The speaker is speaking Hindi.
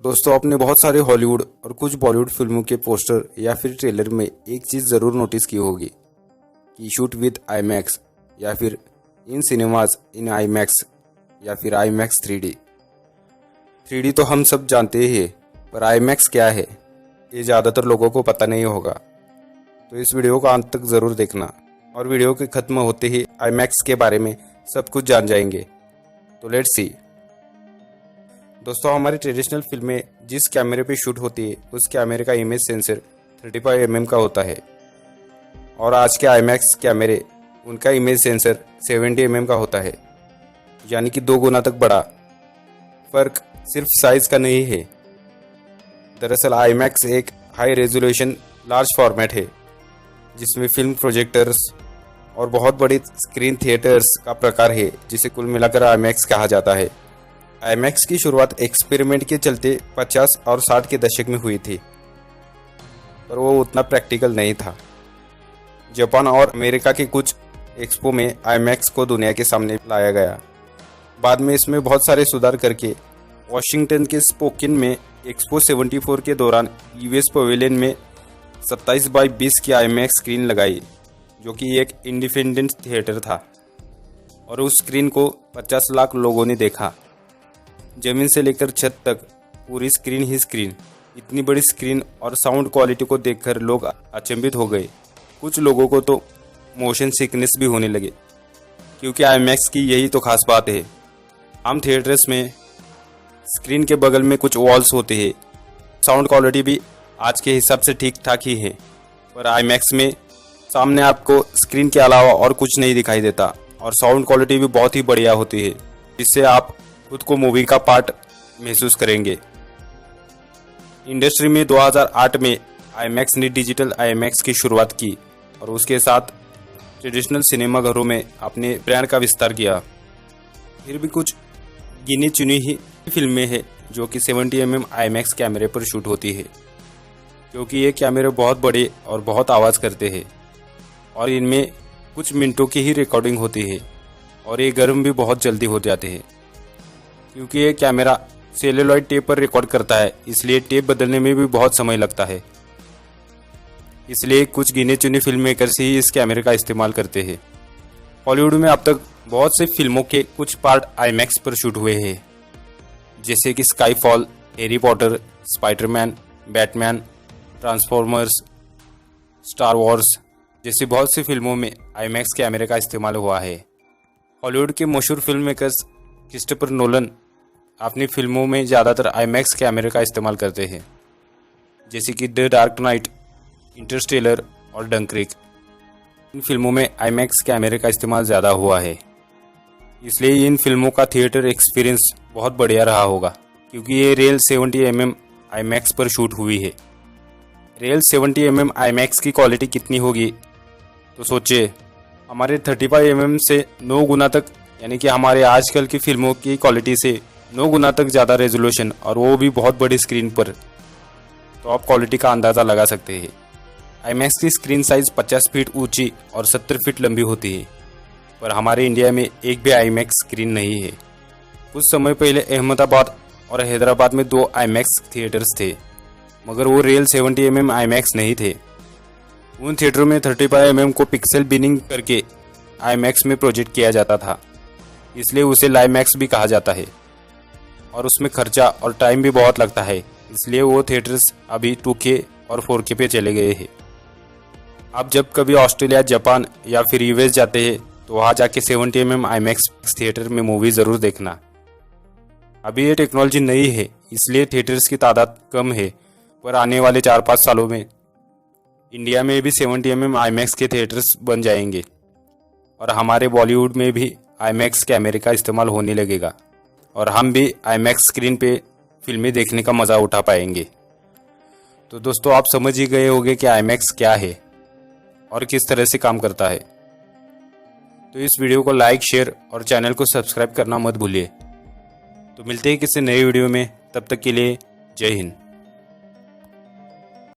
दोस्तों, आपने बहुत सारे हॉलीवुड और कुछ बॉलीवुड फिल्मों के पोस्टर या फिर ट्रेलर में एक चीज़ ज़रूर नोटिस की होगी कि शूट विद आईमैक्स या फिर इन सिनेमाज इन आईमैक्स या फिर आईमैक्स 3D। 3D तो हम सब जानते ही हैं, पर आईमैक्स क्या है ये ज़्यादातर लोगों को पता नहीं होगा। तो इस वीडियो को अंत तक ज़रूर देखना और वीडियो के ख़त्म होते ही आईमैक्स के बारे में सब कुछ जान जाएंगे। तो लेट्स सी। दोस्तों, हमारी ट्रेडिशनल फिल्में जिस कैमरे पे शूट होती है उस कैमरे का इमेज सेंसर 35 mm का होता है और आज के आईमैक्स कैमरे उनका इमेज सेंसर 70 mm का होता है, यानी कि 2 गुना तक बड़ा। फ़र्क सिर्फ साइज़ का नहीं है। दरअसल आईमैक्स एक हाई रेजोल्यूशन लार्ज फॉर्मेट है जिसमें फिल्म प्रोजेक्टर्स और बहुत बड़ी स्क्रीन थिएटर्स का प्रकार है, जिसे कुल मिलाकर आईमैक्स कहा जाता है। आईमैक्स की शुरुआत एक्सपेरिमेंट के चलते 50 और 60 के दशक में हुई थी, पर वो उतना प्रैक्टिकल नहीं था। जापान और अमेरिका के कुछ एक्सपो में आईमैक्स को दुनिया के सामने लाया गया। बाद में इसमें बहुत सारे सुधार करके वाशिंगटन के स्पोकिन में एक्सपो 74 के दौरान यूएस पवेलियन में 27x20 की आईमैक्स स्क्रीन लगाई, जो कि एक इंडिपेंडेंट थिएटर था और उस स्क्रीन को 50 लाख लोगों ने देखा। जमीन से लेकर छत तक पूरी स्क्रीन ही स्क्रीन। इतनी बड़ी स्क्रीन और साउंड क्वालिटी को देखकर लोग अचंभित हो गए। कुछ लोगों को तो मोशन सिकनेस भी होने लगे, क्योंकि आईमैक्स की यही तो खास बात है। आम थिएटर्स में स्क्रीन के बगल में कुछ वॉल्स होते हैं, साउंड क्वालिटी भी आज के हिसाब से ठीक ठाक ही है, पर आईमैक्स में सामने आपको स्क्रीन के अलावा और कुछ नहीं दिखाई देता और साउंड क्वालिटी भी बहुत ही बढ़िया होती है, जिससे आप खुद को मूवी का पार्ट महसूस करेंगे। इंडस्ट्री में 2008 में आईमैक्स ने डिजिटल आईमैक्स की शुरुआत की और उसके साथ ट्रेडिशनल सिनेमा घरों में अपने ब्रांड का विस्तार किया। फिर भी कुछ गिनी चुनी ही फिल्में हैं जो कि 70 mm आईमैक्स कैमरे पर शूट होती है, क्योंकि ये कैमरे बहुत बड़े और बहुत आवाज़ करते हैं और इनमें कुछ मिनटों की ही रिकॉर्डिंग होती है और ये गर्म भी बहुत जल्दी हो जाते हैं। क्योंकि ये कैमरा सेलुलॉइड टेप पर रिकॉर्ड करता है, इसलिए टेप बदलने में भी बहुत समय लगता है। इसलिए कुछ गिने चुने फिल्म मेकर्स ही इस कैमरे का इस्तेमाल करते हैं। हॉलीवुड में अब तक बहुत से फिल्मों के कुछ पार्ट आईमैक्स पर शूट हुए हैं, जैसे कि Skyfall, Harry Potter, Spiderman, Batman, transformers, star Wars जैसी बहुत सी फिल्मों में आईमैक्स कैमरे का इस्तेमाल हुआ है। हॉलीवुड के मशहूर फिल्म मेकर्स क्रिस्टोफर नोलन अपनी फिल्मों में ज़्यादातर आईमैक्स कैमरे का इस्तेमाल करते हैं, जैसे कि द डार्क नाइट, इंटरस्टेलर और डंकर्क। इन फिल्मों में आईमैक्स कैमरे का इस्तेमाल ज़्यादा हुआ है, इसलिए इन फिल्मों का थिएटर एक्सपीरियंस बहुत बढ़िया रहा होगा, क्योंकि ये रियल 70 mm आईमैक्स पर शूट हुई है। रियल 70 mm आईमैक्स की क्वालिटी कितनी होगी, तो सोचिए, हमारे 35 mm से 9 गुना तक, यानी कि हमारे आजकल की फिल्मों की क्वालिटी से 9 गुना तक ज़्यादा रेजोल्यूशन, और वो भी बहुत बड़ी स्क्रीन पर। तो आप क्वालिटी का अंदाज़ा लगा सकते हैं। आईमैक्स की स्क्रीन साइज़ 50 फीट ऊंची और 70 फीट लंबी होती है, पर हमारे इंडिया में एक भी आईमैक्स स्क्रीन नहीं है। कुछ समय पहले अहमदाबाद और हैदराबाद में 2 आईमैक्स थिएटर्स थे, मगर वो रियल 70 mm आईमैक्स नहीं थे। उन थिएटरों में 35 mm को पिक्सल बिनिंग करके आईमैक्स में प्रोजेक्ट किया जाता था, इसलिए उसे लाईमैक्स भी कहा जाता है और उसमें खर्चा और टाइम भी बहुत लगता है, इसलिए वो थिएटर्स अभी 2K और 4K पे चले गए हैं। आप जब कभी ऑस्ट्रेलिया, जापान या फिर यूएस जाते हैं तो वहाँ जाके 70 mm आईमैक्स थिएटर में मूवी ज़रूर देखना। अभी ये टेक्नोलॉजी नई है, इसलिए थिएटर्स की तादाद कम है, पर आने वाले 4-5 सालों में इंडिया में भी 70 mm आईमैक्स के थिएटर्स बन जाएंगे और हमारे बॉलीवुड में भी आईमैक्स कैमरे का इस्तेमाल होने लगेगा और हम भी आईमैक्स स्क्रीन पे फिल्में देखने का मज़ा उठा पाएंगे। तो दोस्तों, आप समझ ही गए होंगे कि आईमैक्स क्या है और किस तरह से काम करता है। तो इस वीडियो को लाइक, शेयर और चैनल को सब्सक्राइब करना मत भूलिए। तो मिलते हैं किसी नए वीडियो में, तब तक के लिए जय हिंद।